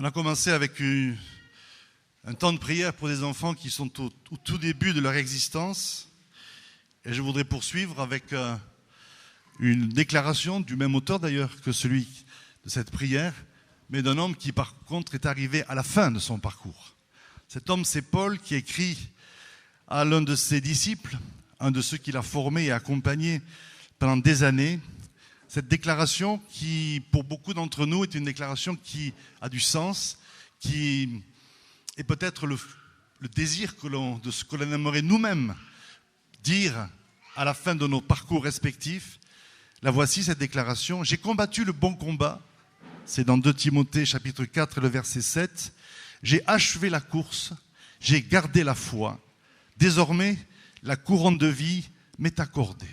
On a commencé avec un temps de prière pour des enfants qui sont au tout début de leur existence. Et je voudrais poursuivre avec une déclaration du même auteur d'ailleurs que celui de cette prière, mais d'un homme qui par contre est arrivé à la fin de son parcours. Cet homme, c'est Paul, qui écrit à l'un de ses disciples, un de ceux qu'il a formé et accompagné pendant des années. Cette déclaration qui, pour beaucoup d'entre nous, est une déclaration qui a du sens, qui est peut-être le désir de ce que l'on aimerait nous-mêmes dire à la fin de nos parcours respectifs. La voici, cette déclaration. « J'ai combattu le bon combat », c'est dans 2 Timothée chapitre 4, le verset 7. « J'ai achevé la course, j'ai gardé la foi. Désormais, la couronne de vie m'est accordée. »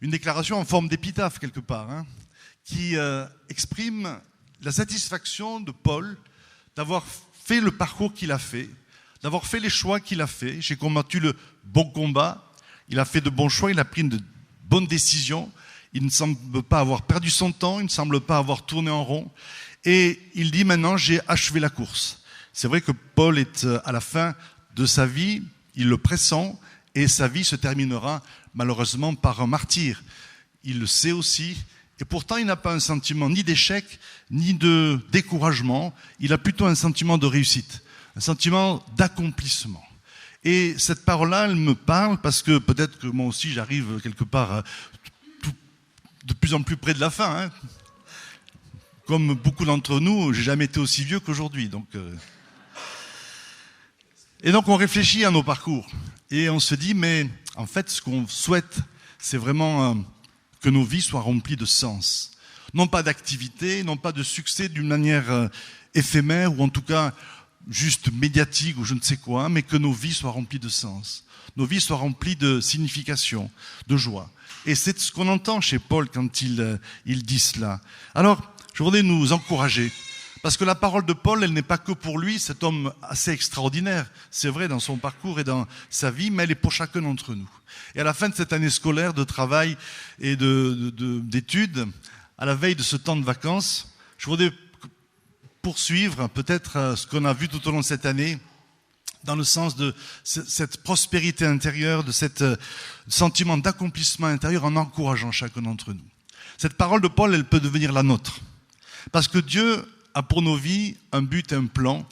Une déclaration en forme d'épitaphe quelque part, qui exprime la satisfaction de Paul d'avoir fait le parcours qu'il a fait, d'avoir fait les choix qu'il a fait. J'ai combattu le bon combat, il a fait de bons choix, il a pris de bonnes décisions, il ne semble pas avoir perdu son temps, il ne semble pas avoir tourné en rond, et il dit maintenant j'ai achevé la course. C'est vrai que Paul est à la fin de sa vie, il le pressent, et sa vie se terminera malheureusement par un martyre. Il le sait aussi, et pourtant il n'a pas un sentiment ni d'échec, ni de découragement, il a plutôt un sentiment de réussite, un sentiment d'accomplissement. Et cette parole-là, elle me parle parce que peut-être que moi aussi j'arrive quelque part de plus en plus près de la fin. Comme beaucoup d'entre nous, j'ai jamais été aussi vieux qu'aujourd'hui. Et donc on réfléchit à nos parcours et on se dit, mais en fait ce qu'on souhaite, c'est vraiment que nos vies soient remplies de sens. Non pas d'activité, non pas de succès d'une manière éphémère ou en tout cas juste médiatique ou je ne sais quoi, mais que nos vies soient remplies de sens. Nos vies soient remplies de signification, de joie. Et c'est ce qu'on entend chez Paul quand il dit cela. Alors, je voudrais nous encourager. Parce que la parole de Paul, elle n'est pas que pour lui, cet homme assez extraordinaire, c'est vrai, dans son parcours et dans sa vie, mais elle est pour chacun d'entre nous. Et à la fin de cette année scolaire, de travail et d'études, à la veille de ce temps de vacances, je voudrais poursuivre peut-être ce qu'on a vu tout au long de cette année, dans le sens de cette prospérité intérieure, de ce sentiment d'accomplissement intérieur en encourageant chacun d'entre nous. Cette parole de Paul, elle peut devenir la nôtre. Parce que Dieu a pour nos vies un but, un plan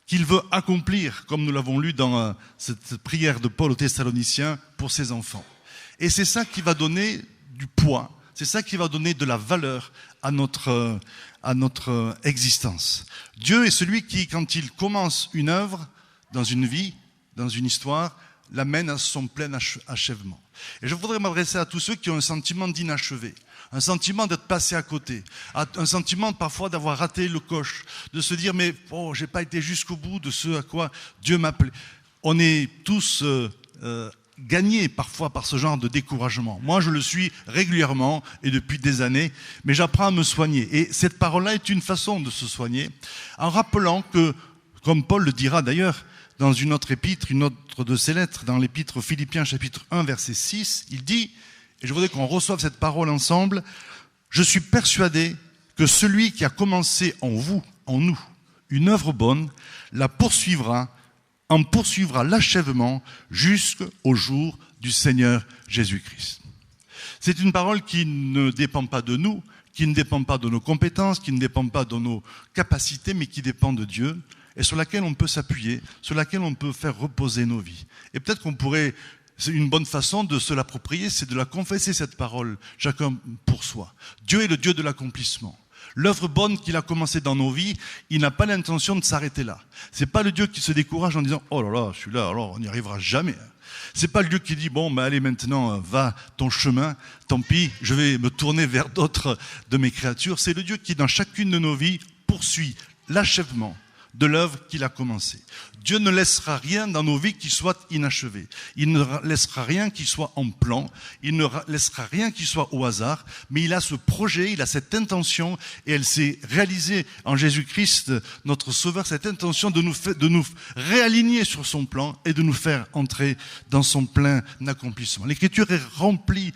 qu'il veut accomplir, comme nous l'avons lu dans cette prière de Paul aux Thessaloniciens pour ses enfants. Et c'est ça qui va donner du poids, c'est ça qui va donner de la valeur à notre existence. Dieu est celui qui, quand il commence une œuvre dans une vie, dans une histoire, l'amène à son plein achèvement. Et je voudrais m'adresser à tous ceux qui ont un sentiment d'inachevé, un sentiment d'être passé à côté, un sentiment parfois d'avoir raté le coche, de se dire mais j'ai pas été jusqu'au bout de ce à quoi Dieu m'appelait. On est tous gagnés parfois par ce genre de découragement. Moi je le suis régulièrement et depuis des années, mais j'apprends à me soigner. Et cette parole-là est une façon de se soigner, en rappelant que, comme Paul le dira d'ailleurs, dans une autre épître, une autre de ses lettres, dans l'épître aux Philippiens chapitre 1 verset 6, il dit, et je voudrais qu'on reçoive cette parole ensemble, « Je suis persuadé que celui qui a commencé en vous, en nous, une œuvre bonne, en poursuivra l'achèvement jusqu'au jour du Seigneur Jésus-Christ. » C'est une parole qui ne dépend pas de nous, qui ne dépend pas de nos compétences, qui ne dépend pas de nos capacités, mais qui dépend de Dieu, et sur laquelle on peut s'appuyer, sur laquelle on peut faire reposer nos vies. Et peut-être qu'on pourrait, c'est une bonne façon de se l'approprier, c'est de la confesser cette parole, chacun pour soi. Dieu est le Dieu de l'accomplissement. L'œuvre bonne qu'il a commencée dans nos vies, il n'a pas l'intention de s'arrêter là. C'est pas le Dieu qui se décourage en disant « Oh là là, je suis là, alors on n'y arrivera jamais ». C'est pas le Dieu qui dit « Bon, ben allez maintenant, va ton chemin, tant pis, je vais me tourner vers d'autres de mes créatures ». C'est le Dieu qui, dans chacune de nos vies, poursuit l'achèvement de l'œuvre qu'il a commencée. Dieu ne laissera rien dans nos vies qui soit inachevé. Il ne laissera rien qui soit en plan. Il ne laissera rien qui soit au hasard. Mais il a ce projet, il a cette intention, et elle s'est réalisée en Jésus-Christ, notre Sauveur, cette intention de nous réaligner sur son plan et de nous faire entrer dans son plein accomplissement. L'Écriture est remplie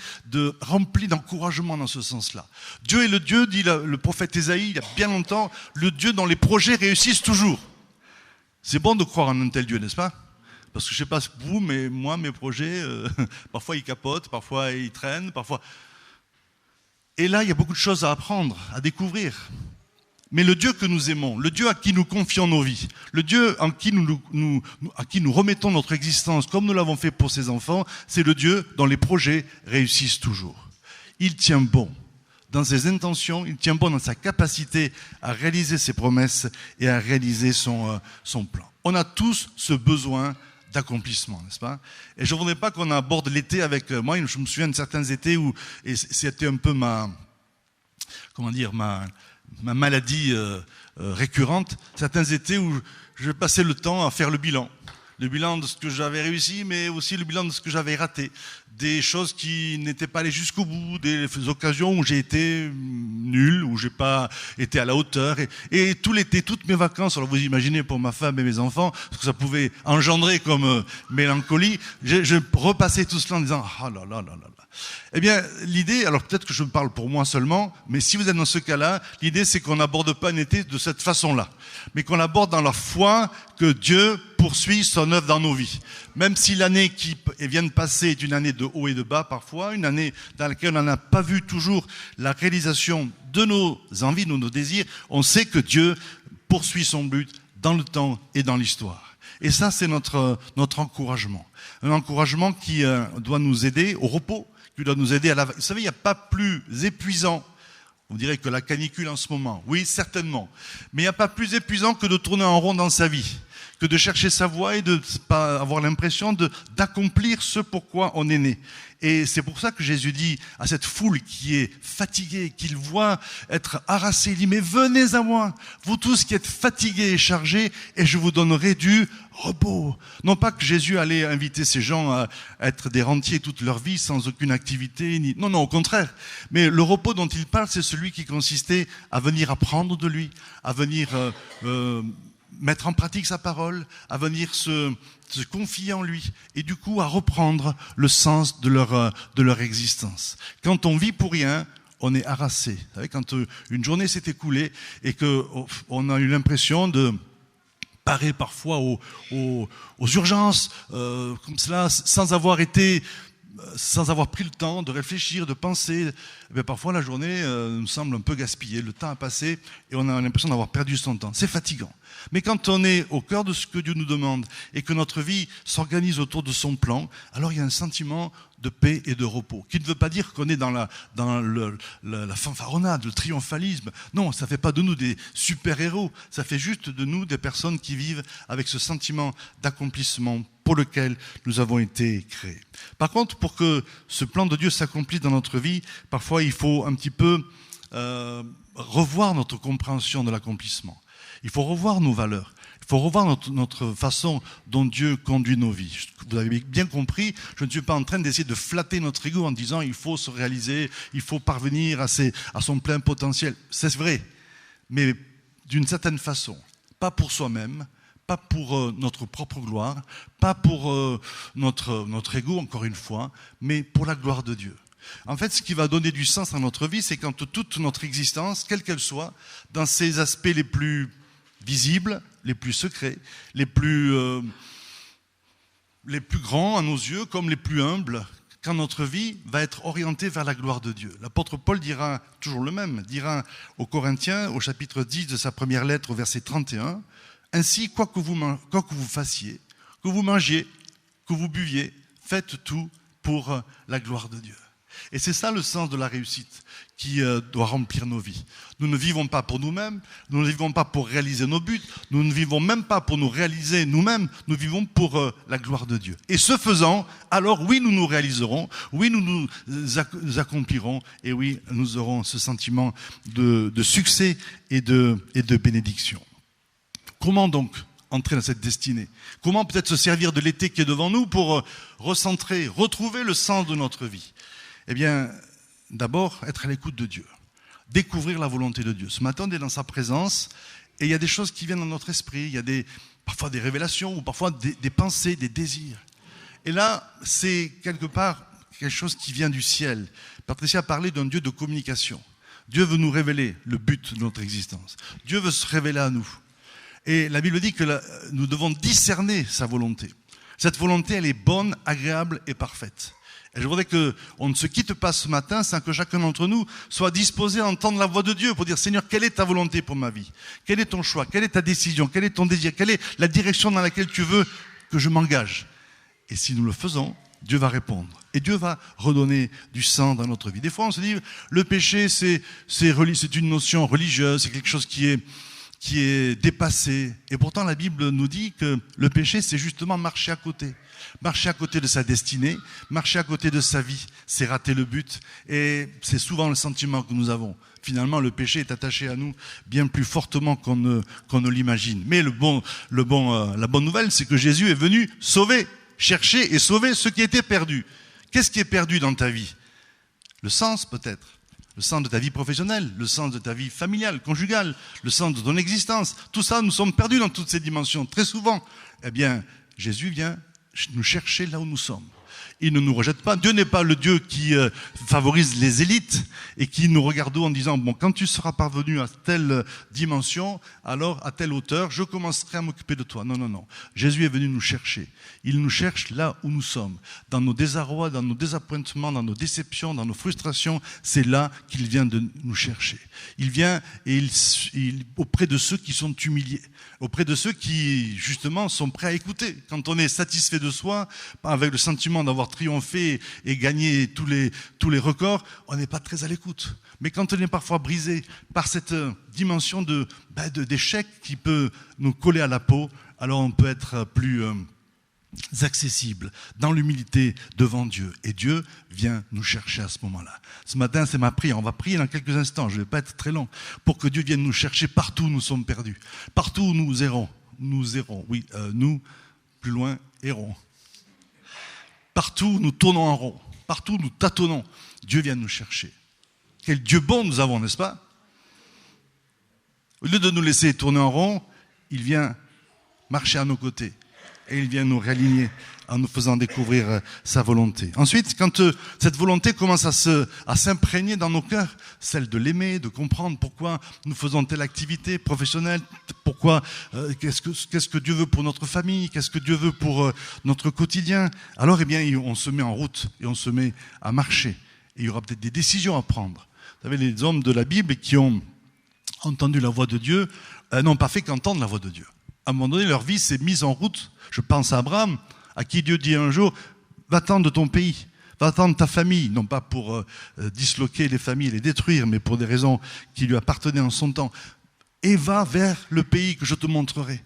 d'encouragement dans ce sens-là. Dieu est le Dieu, dit le prophète Ésaïe il y a bien longtemps, le Dieu dont les projets réussissent toujours. C'est bon de croire en un tel Dieu, n'est-ce pas? Parce que je ne sais pas vous, mais moi, mes projets, parfois ils capotent, parfois ils traînent, parfois... Et là, il y a beaucoup de choses à apprendre, à découvrir. Mais le Dieu que nous aimons, le Dieu à qui nous confions nos vies, le Dieu à qui nous remettons notre existence, comme nous l'avons fait pour ses enfants, c'est le Dieu dont les projets réussissent toujours. Il tient bon dans ses intentions, il tient bon dans sa capacité à réaliser ses promesses et à réaliser son plan. On a tous ce besoin d'accomplissement, n'est-ce pas? Et je ne voudrais pas qu'on aborde l'été avec... Moi, je me souviens de certains étés où... Et c'était un peu ma maladie récurrente. Certains étés où je passais le temps à faire le bilan. Le bilan de ce que j'avais réussi, mais aussi le bilan de ce que j'avais raté. Des choses qui n'étaient pas allées jusqu'au bout, des occasions où j'ai été nul, où j'ai pas été à la hauteur. Et tout l'été, toutes mes vacances, alors vous imaginez pour ma femme et mes enfants, ce que ça pouvait engendrer comme mélancolie, je repassais tout cela en disant « Ah là là là là là ». Eh bien, l'idée, alors peut-être que je parle pour moi seulement, mais si vous êtes dans ce cas-là, l'idée c'est qu'on n'aborde pas un été de cette façon-là, mais qu'on l'aborde dans la foi que Dieu poursuit son œuvre dans nos vies. Même si l'année qui vient de passer est une année de haut et de bas parfois, une année dans laquelle on n'a pas vu toujours la réalisation de nos envies, de nos désirs, on sait que Dieu poursuit son but dans le temps et dans l'histoire. Et ça, c'est notre encouragement. Un encouragement qui doit nous aider au repos, qui doit nous aider à la... Vous savez, il n'y a pas plus épuisant, on dirait que la canicule en ce moment, oui, certainement, mais il n'y a pas plus épuisant que de tourner en rond dans sa vie, que de chercher sa voie et de pas avoir l'impression d'accomplir ce pourquoi on est né. Et c'est pour ça que Jésus dit à cette foule qui est fatiguée, qu'il voit être harassée, il dit « Mais venez à moi, vous tous qui êtes fatigués et chargés, et je vous donnerai du repos. » Non pas que Jésus allait inviter ces gens à être des rentiers toute leur vie sans aucune activité. Non, au contraire. Mais le repos dont il parle, c'est celui qui consistait à venir apprendre de lui, à venir... mettre en pratique sa parole, à venir se confier en lui et du coup à reprendre le sens de leur existence. Quand on vit pour rien, on est harassé. Vous savez, quand une journée s'est écoulée et qu'on a eu l'impression de parer parfois aux urgences, comme cela, sans avoir pris le temps de réfléchir, de penser, parfois la journée nous semble un peu gaspillée, le temps a passé et on a l'impression d'avoir perdu son temps. C'est fatigant. Mais quand on est au cœur de ce que Dieu nous demande et que notre vie s'organise autour de son plan, alors il y a un sentiment de paix et de repos, qui ne veut pas dire qu'on est dans la fanfaronnade, le triomphalisme. Non, ça ne fait pas de nous des super-héros, ça fait juste de nous des personnes qui vivent avec ce sentiment d'accomplissement pour lequel nous avons été créés. Par contre, pour que ce plan de Dieu s'accomplisse dans notre vie, parfois il faut un petit peu revoir notre compréhension de l'accomplissement. Il faut revoir nos valeurs. Il faut revoir notre façon dont Dieu conduit nos vies. Vous avez bien compris, je ne suis pas en train d'essayer de flatter notre ego en disant il faut se réaliser, il faut parvenir à son plein potentiel. C'est vrai, mais d'une certaine façon, pas pour soi-même, pas pour notre propre gloire, pas pour notre ego, encore une fois, mais pour la gloire de Dieu. En fait, ce qui va donner du sens à notre vie, c'est quand toute notre existence, quelle qu'elle soit, dans ses aspects les plus visibles, les plus secrets, les plus grands à nos yeux, comme les plus humbles, quand notre vie va être orientée vers la gloire de Dieu. L'apôtre Paul dira, toujours le même, dira aux Corinthiens, au chapitre 10 de sa première lettre, au verset 31, « Ainsi, quoi que vous fassiez, que vous mangiez, que vous buviez, faites tout pour la gloire de Dieu. » Et c'est ça le sens de la réussite qui doit remplir nos vies. Nous ne vivons pas pour nous-mêmes, nous ne vivons pas pour réaliser nos buts, nous ne vivons même pas pour nous réaliser nous-mêmes, nous vivons pour la gloire de Dieu. Et ce faisant, alors oui, nous nous réaliserons, oui, nous accomplirons, et oui, nous aurons ce sentiment de succès et de bénédiction. Comment donc entrer dans cette destinée? Comment peut-être se servir de l'été qui est devant nous pour recentrer, retrouver le sens de notre vie? Eh bien, d'abord, être à l'écoute de Dieu. Découvrir la volonté de Dieu. Ce matin, on est dans sa présence et il y a des choses qui viennent dans notre esprit. Il y a parfois des révélations ou parfois des pensées, des désirs. Et là, c'est quelque part quelque chose qui vient du ciel. Patricia a parlé d'un Dieu de communication. Dieu veut nous révéler le but de notre existence. Dieu veut se révéler à nous. Et la Bible dit que nous devons discerner sa volonté. Cette volonté, elle est bonne, agréable et parfaite. Et je voudrais qu'on ne se quitte pas ce matin sans que chacun d'entre nous soit disposé à entendre la voix de Dieu pour dire, Seigneur, quelle est ta volonté pour ma vie? Quel est ton choix? Quelle est ta décision? Quel est ton désir? Quelle est la direction dans laquelle tu veux que je m'engage? Et si nous le faisons, Dieu va répondre. Et Dieu va redonner du sens dans notre vie. Des fois, on se dit, le péché, c'est une notion religieuse, c'est quelque chose qui est dépassé. Et pourtant, la Bible nous dit que le péché, c'est justement marcher à côté. Marcher à côté de sa destinée, marcher à côté de sa vie, c'est rater le but. Et c'est souvent le sentiment que nous avons. Finalement, le péché est attaché à nous bien plus fortement qu'on ne l'imagine. Mais la bonne nouvelle, c'est que Jésus est venu sauver, chercher et sauver ceux qui étaient perdus. Qu'est-ce qui est perdu dans ta vie? Le sens, peut-être. Le sens de ta vie professionnelle, le sens de ta vie familiale, conjugale, le sens de ton existence. Tout ça, nous sommes perdus dans toutes ces dimensions. Très souvent, eh bien, Jésus vient nous chercher là où nous sommes. Il ne nous rejette pas. Dieu n'est pas le Dieu qui favorise les élites et qui nous regarde en disant, bon, quand tu seras parvenu à telle dimension, alors à telle hauteur, je commencerai à m'occuper de toi. Non, non, non. Jésus est venu nous chercher. Il nous cherche là où nous sommes. Dans nos désarrois, dans nos désappointements, dans nos déceptions, dans nos frustrations, c'est là qu'il vient de nous chercher. Il vient et auprès de ceux qui sont humiliés, auprès de ceux qui, justement, sont prêts à écouter. Quand on est satisfait de soi, avec le sentiment d'avoir triomphé et gagné tous les records, on n'est pas très à l'écoute. Mais quand on est parfois brisé par cette dimension d'échec qui peut nous coller à la peau, alors on peut être plus accessible dans l'humilité devant Dieu. Et Dieu vient nous chercher à ce moment-là. Ce matin, c'est ma prière. On va prier dans quelques instants. Je ne vais pas être très long. Pour que Dieu vienne nous chercher partout où nous sommes perdus. Partout où nous errons. Oui, nous, plus loin, errons. Partout où nous tournons en rond. Partout où nous tâtonnons. Dieu vient nous chercher. Quel Dieu bon nous avons, n'est-ce pas? Au lieu de nous laisser tourner en rond, il vient marcher à nos côtés. Et il vient nous réaligner en nous faisant découvrir sa volonté. Ensuite, quand cette volonté commence à s'imprégner dans nos cœurs, celle de l'aimer, de comprendre pourquoi nous faisons telle activité professionnelle, pourquoi, qu'est-ce que Dieu veut pour notre famille, qu'est-ce que Dieu veut pour notre quotidien, alors eh bien, on se met en route et on se met à marcher. Et il y aura peut-être des décisions à prendre. Vous savez, les hommes de la Bible qui ont entendu la voix de Dieu n'ont pas fait qu'entendre la voix de Dieu. À un moment donné, leur vie s'est mise en route. Je pense à Abraham, à qui Dieu dit un jour, va-t'en de ton pays, va-t'en de ta famille, non pas pour disloquer les familles et les détruire, mais pour des raisons qui lui appartenaient en son temps, et va vers le pays que je te montrerai.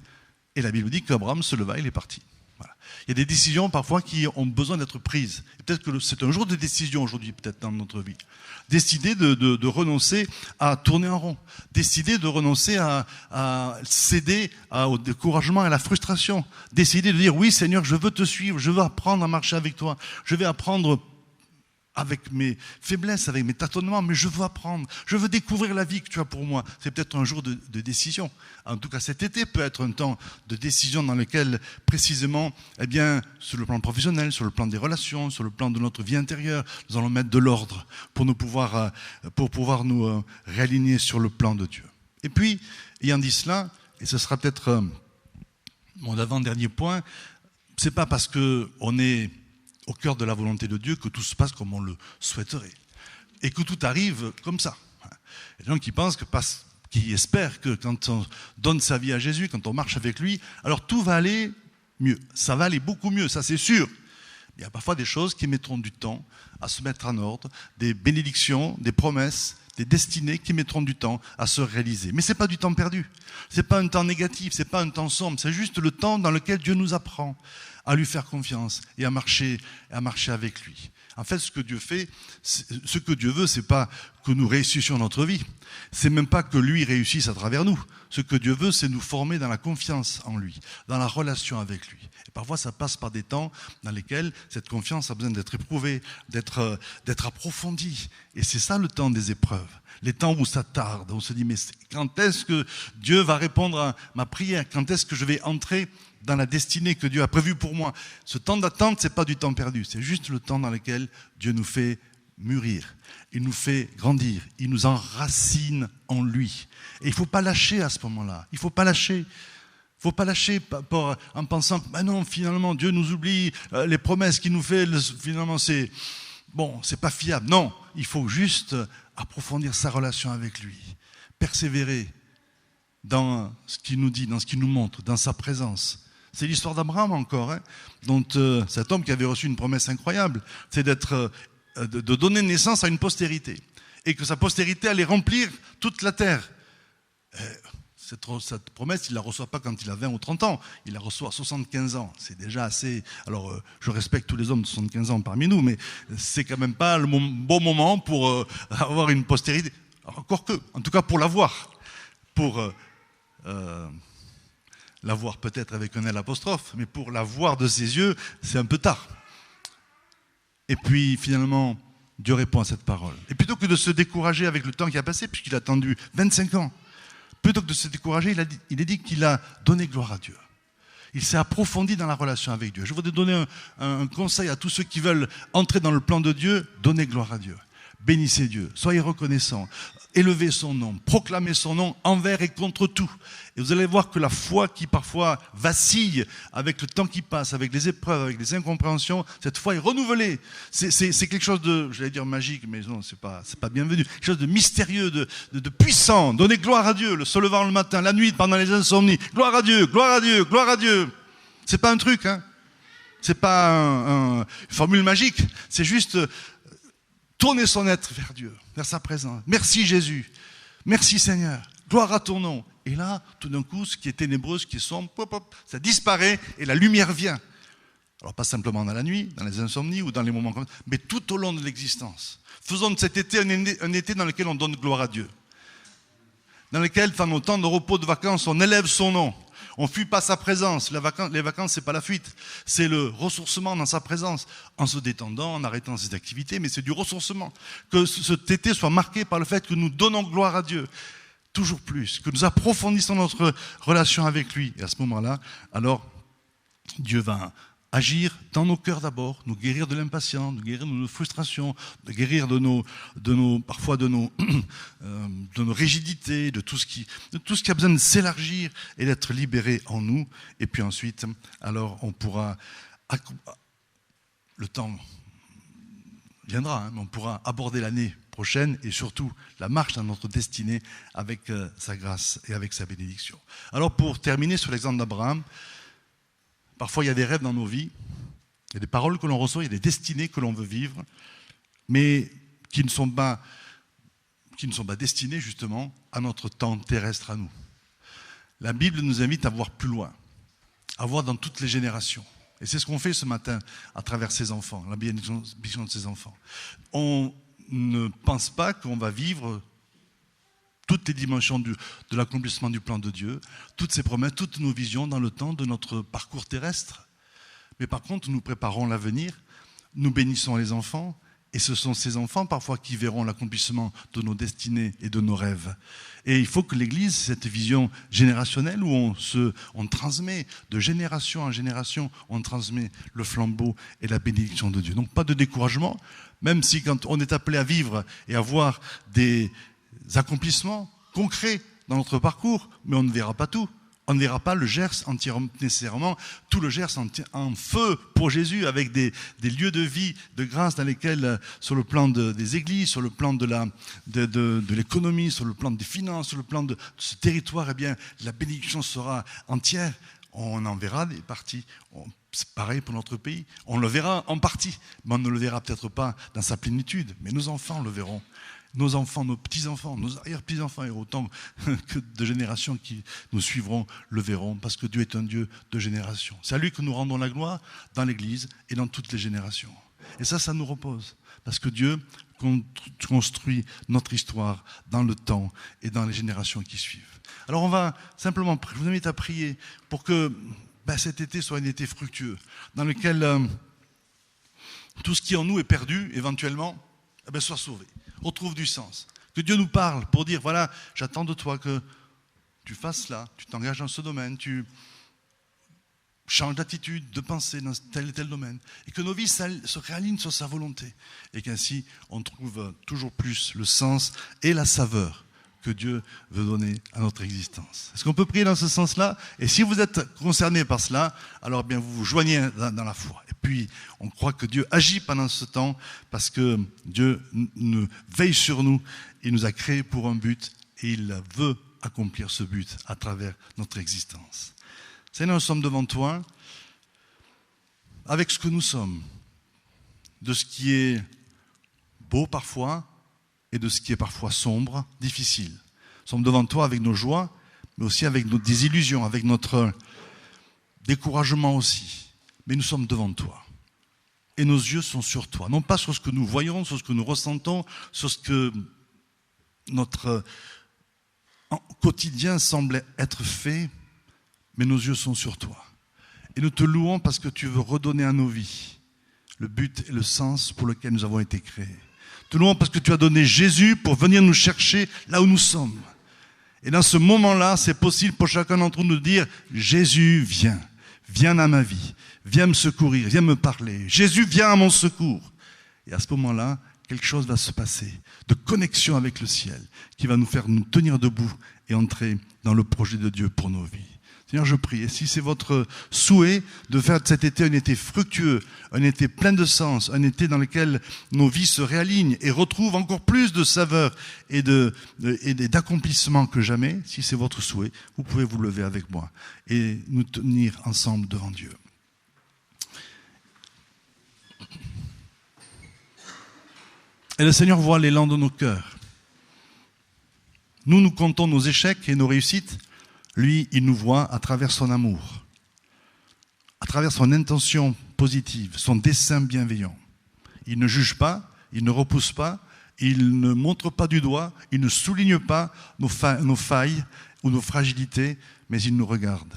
Et la Bible dit qu'Abraham se leva, il est parti. Voilà. Il y a des décisions parfois qui ont besoin d'être prises. Et peut-être que c'est un jour de décision aujourd'hui, peut-être dans notre vie. Décider de renoncer à tourner en rond. Décider de renoncer à céder au découragement et à la frustration. Décider de dire, oui Seigneur, je veux te suivre, je veux apprendre à marcher avec toi. Je vais apprendre avec mes faiblesses, avec mes tâtonnements, mais je veux apprendre. Je veux découvrir la vie que tu as pour moi. C'est peut-être un jour de décision. En tout cas, cet été peut être un temps de décision dans lequel, précisément, eh bien, sur le plan professionnel, sur le plan des relations, sur le plan de notre vie intérieure, nous allons mettre de l'ordre pour pouvoir nous réaligner sur le plan de Dieu. Et puis, ayant dit cela, et ce sera peut-être mon avant-dernier point, c'est pas parce qu'on est au cœur de la volonté de Dieu que tout se passe comme on le souhaiterait et que tout arrive comme ça. Il y a des gens qui pensent qui espèrent que quand on donne sa vie à Jésus, quand on marche avec lui, alors tout va aller mieux. Ça va aller beaucoup mieux, ça c'est sûr. Il y a parfois des choses qui mettront du temps à se mettre en ordre, des bénédictions, des promesses, des destinées qui mettront du temps à se réaliser. Mais ce n'est pas du temps perdu, ce n'est pas un temps négatif, ce n'est pas un temps sombre, c'est juste le temps dans lequel Dieu nous apprend à lui faire confiance et à marcher avec lui. En fait, ce que Dieu fait, ce que Dieu veut, c'est pas que nous réussissions notre vie. C'est même pas que lui réussisse à travers nous. Ce que Dieu veut, c'est nous former dans la confiance en lui, dans la relation avec lui. Et parfois, ça passe par des temps dans lesquels cette confiance a besoin d'être éprouvée, d'être approfondie. Et c'est ça le temps des épreuves. Les temps où ça tarde, où on se dit, mais quand est-ce que Dieu va répondre à ma prière? Quand est-ce que je vais entrer dans la destinée que Dieu a prévue pour moi? Ce temps d'attente, ce n'est pas du temps perdu, c'est juste le temps dans lequel Dieu nous fait mûrir, il nous fait grandir, il nous enracine en lui. Et il ne faut pas lâcher à ce moment-là, il ne faut pas lâcher. Il ne faut pas lâcher en pensant que bah non, finalement, Dieu nous oublie, les promesses qu'il nous fait, finalement, c'est pas fiable. Non, il faut juste approfondir sa relation avec lui, persévérer dans ce qu'il nous dit, dans ce qu'il nous montre, dans sa présence. C'est l'histoire d'Abraham encore, dont cet homme qui avait reçu une promesse incroyable, c'est de donner naissance à une postérité, et que sa postérité allait remplir toute la terre. Cette promesse, il ne la reçoit pas quand il a 20 ou 30 ans, il la reçoit à 75 ans. C'est déjà assez... Alors, je respecte tous les hommes de 75 ans parmi nous, mais c'est quand même pas le bon moment pour avoir une postérité. Encore que, en tout cas pour l'avoir. Pour l'avoir peut-être avec un L apostrophe, mais pour l'avoir de ses yeux, c'est un peu tard. Et puis, finalement, Dieu répond à cette parole. Et plutôt que de se décourager avec le temps qui a passé, puisqu'il a attendu 25 ans, plutôt que de se décourager, il a dit qu'il a donné gloire à Dieu. Il s'est approfondi dans la relation avec Dieu. Je voudrais donner un conseil à tous ceux qui veulent entrer dans le plan de Dieu, donnez gloire à Dieu. Bénissez Dieu, soyez reconnaissants, élevez son nom, proclamez son nom envers et contre tout. Et vous allez voir que la foi qui parfois vacille avec le temps qui passe, avec les épreuves, avec les incompréhensions, cette foi est renouvelée. C'est quelque chose de, j'allais dire magique, mais non, c'est pas bienvenu. Quelque chose de mystérieux, de puissant. Donnez gloire à Dieu, se levant le matin, la nuit, pendant les insomnies. Gloire à Dieu, gloire à Dieu, gloire à Dieu. C'est pas un truc, C'est pas une formule magique. C'est juste tourner son être vers Dieu, vers sa présence. Merci Jésus. Merci Seigneur. Gloire à ton nom. Et là, tout d'un coup, ce qui est ténébreux, ce qui est sombre, ça disparaît et la lumière vient. Alors pas simplement dans la nuit, dans les insomnies ou dans les moments comme ça, mais tout au long de l'existence. Faisons de cet été un été dans lequel on donne gloire à Dieu. Dans lequel, dans nos temps de repos, de vacances, on élève son nom. On ne fuit pas sa présence. Les vacances, ce n'est pas la fuite. C'est le ressourcement dans sa présence. En se détendant, en arrêtant ses activités, mais c'est du ressourcement. Que cet été soit marqué par le fait que nous donnons gloire à Dieu. Toujours plus. Que nous approfondissons notre relation avec lui. Et à ce moment-là, alors, Dieu va agir dans nos cœurs d'abord, nous guérir de l'impatience, nous guérir de nos frustrations, de guérir parfois de nos rigidités, de tout ce qui a besoin de s'élargir et d'être libéré en nous. Et puis ensuite, alors on pourra, le temps viendra, mais on pourra aborder l'année prochaine et surtout la marche dans notre destinée avec sa grâce et avec sa bénédiction. Alors pour terminer sur l'exemple d'Abraham, parfois, il y a des rêves dans nos vies, il y a des paroles que l'on reçoit, il y a des destinées que l'on veut vivre, mais qui ne sont pas destinées justement à notre temps terrestre à nous. La Bible nous invite à voir plus loin, à voir dans toutes les générations. Et c'est ce qu'on fait ce matin à travers ses enfants, la bénédiction de ses enfants. On ne pense pas qu'on va vivre toutes les dimensions de l'accomplissement du plan de Dieu, toutes ses promesses, toutes nos visions dans le temps de notre parcours terrestre. Mais par contre, nous préparons l'avenir, nous bénissons les enfants, et ce sont ces enfants parfois qui verront l'accomplissement de nos destinées et de nos rêves. Et il faut que l'Église, cette vision générationnelle où on transmet de génération en génération, on transmet le flambeau et la bénédiction de Dieu. Donc pas de découragement, même si quand on est appelé à vivre et à voir des accomplissements concrets dans notre parcours, mais on ne verra pas tout. On ne verra pas le Gers entièrement, nécessairement, tout le Gers en feu pour Jésus, avec des lieux de vie, de grâce dans lesquels, sur le plan des églises, sur le plan de l'économie, sur le plan des finances, sur le plan de ce territoire, eh bien, la bénédiction sera entière. On en verra des parties, C'est pareil pour notre pays. On le verra en partie, mais on ne le verra peut-être pas dans sa plénitude. Mais nos enfants le verront. Nos enfants, nos petits-enfants, nos arrière-petits-enfants, et autant que de générations qui nous suivront le verront, parce que Dieu est un Dieu de générations. C'est à lui que nous rendons la gloire dans l'Église et dans toutes les générations. Et ça nous repose, parce que Dieu construit notre histoire dans le temps et dans les générations qui suivent. Alors on va simplement, je vous invite à prier pour que cet été soit un été fructueux, dans lequel tout ce qui en nous est perdu, éventuellement, soit sauvé, retrouve du sens. Que Dieu nous parle pour dire, voilà, j'attends de toi que tu fasses cela, tu t'engages dans ce domaine, tu changes d'attitude, de pensée dans tel et tel domaine, et que nos vies se réalignent sur sa volonté, et qu'ainsi on trouve toujours plus le sens et la saveur que Dieu veut donner à notre existence. Est-ce qu'on peut prier dans ce sens-là? Et si vous êtes concerné par cela, alors bien vous vous joignez dans la foi. Et puis, on croit que Dieu agit pendant ce temps parce que Dieu veille sur nous. Il nous a créés pour un but et il veut accomplir ce but à travers notre existence. Seigneur, nous sommes devant toi avec ce que nous sommes, de ce qui est beau parfois, et de ce qui est parfois sombre, difficile. Nous sommes devant toi avec nos joies, mais aussi avec nos désillusions, avec notre découragement aussi. Mais nous sommes devant toi. Et nos yeux sont sur toi. Non pas sur ce que nous voyons, sur ce que nous ressentons, sur ce que notre quotidien semble être fait, mais nos yeux sont sur toi. Et nous te louons parce que tu veux redonner à nos vies le but et le sens pour lequel nous avons été créés. Te louons parce que tu as donné Jésus pour venir nous chercher là où nous sommes. Et dans ce moment-là, c'est possible pour chacun d'entre nous de dire « Jésus, viens à ma vie, viens me secourir, viens me parler. Jésus, viens à mon secours. » Et à ce moment-là, quelque chose va se passer de connexion avec le ciel qui va nous faire nous tenir debout et entrer dans le projet de Dieu pour nos vies. Seigneur, je prie, et si c'est votre souhait de faire de cet été un été fructueux, un été plein de sens, un été dans lequel nos vies se réalignent et retrouvent encore plus de saveur et d'accomplissement que jamais, si c'est votre souhait, vous pouvez vous lever avec moi et nous tenir ensemble devant Dieu. Et le Seigneur voit l'élan de nos cœurs. Nous comptons nos échecs et nos réussites. Lui, il nous voit à travers son amour, à travers son intention positive, son dessein bienveillant. Il ne juge pas, il ne repousse pas, il ne montre pas du doigt, il ne souligne pas nos failles ou nos fragilités, mais il nous regarde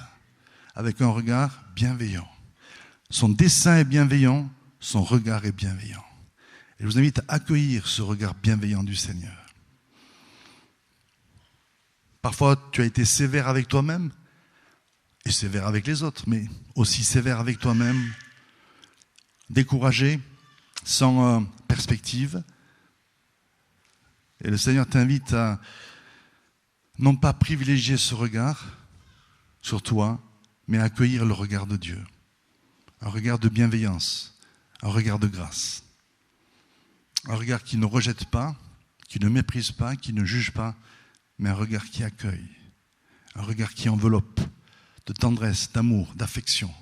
avec un regard bienveillant. Son dessein est bienveillant, son regard est bienveillant. Et je vous invite à accueillir ce regard bienveillant du Seigneur. Parfois, tu as été sévère avec toi-même et sévère avec les autres, mais aussi sévère avec toi-même, découragé, sans perspective. Et le Seigneur t'invite à non pas privilégier ce regard sur toi, mais à accueillir le regard de Dieu. Un regard de bienveillance, un regard de grâce. Un regard qui ne rejette pas, qui ne méprise pas, qui ne juge pas, mais un regard qui accueille, un regard qui enveloppe de tendresse, d'amour, d'affection,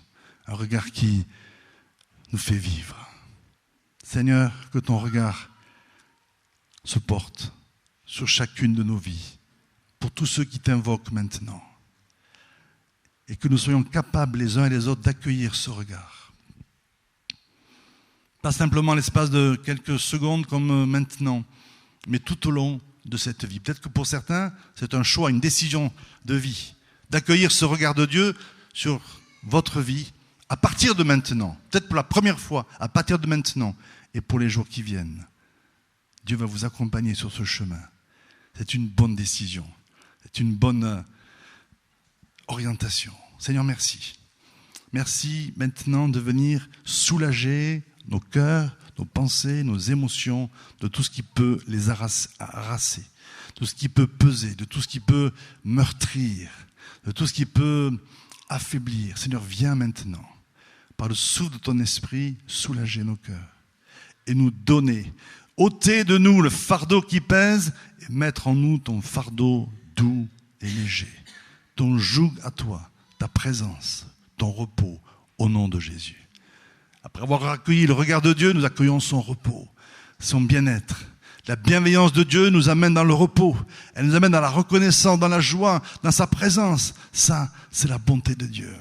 un regard qui nous fait vivre. Seigneur, que ton regard se porte sur chacune de nos vies, pour tous ceux qui t'invoquent maintenant, et que nous soyons capables les uns et les autres d'accueillir ce regard. Pas simplement l'espace de quelques secondes comme maintenant, mais tout au long de cette vie. Peut-être que pour certains, c'est un choix, une décision de vie, d'accueillir ce regard de Dieu sur votre vie à partir de maintenant, peut-être pour la première fois, à partir de maintenant, et pour les jours qui viennent. Dieu va vous accompagner sur ce chemin. C'est une bonne décision, c'est une bonne orientation. Seigneur, merci. Merci maintenant de venir soulager nos cœurs, nos pensées, nos émotions, de tout ce qui peut les harasser, de tout ce qui peut peser, de tout ce qui peut meurtrir, de tout ce qui peut affaiblir. Seigneur, viens maintenant, par le souffle de ton esprit, soulager nos cœurs et nous donner, ôter de nous le fardeau qui pèse et mettre en nous ton fardeau doux et léger, ton joug à toi, ta présence, ton repos au nom de Jésus. Après avoir accueilli le regard de Dieu, nous accueillons son repos, son bien-être. La bienveillance de Dieu nous amène dans le repos. Elle nous amène dans la reconnaissance, dans la joie, dans sa présence. Ça, c'est la bonté de Dieu.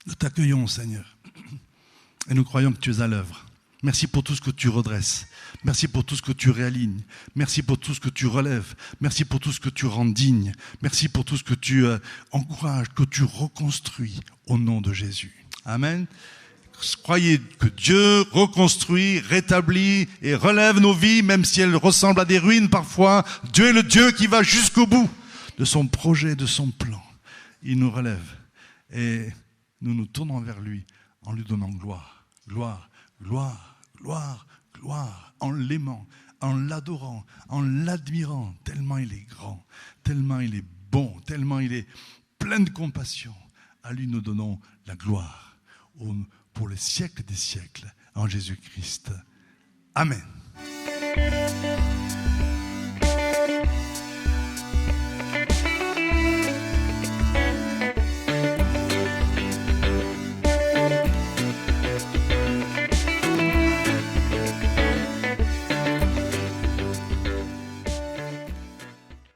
Nous t'accueillons, Seigneur. Et nous croyons que tu es à l'œuvre. Merci pour tout ce que tu redresses. Merci pour tout ce que tu réalignes. Merci pour tout ce que tu relèves. Merci pour tout ce que tu rends digne. Merci pour tout ce que tu encourages, que tu reconstruis au nom de Jésus. Amen. Croyez que Dieu reconstruit, rétablit et relève nos vies, même si elles ressemblent à des ruines parfois. Dieu est le Dieu qui va jusqu'au bout de son projet, de son plan. Il nous relève et nous nous tournons vers lui en lui donnant gloire, gloire, gloire, gloire, gloire, en l'aimant, en l'adorant, en l'admirant, tellement il est grand, tellement il est bon, tellement il est plein de compassion. À lui nous donnons la gloire pour les siècles des siècles, en Jésus-Christ. Amen.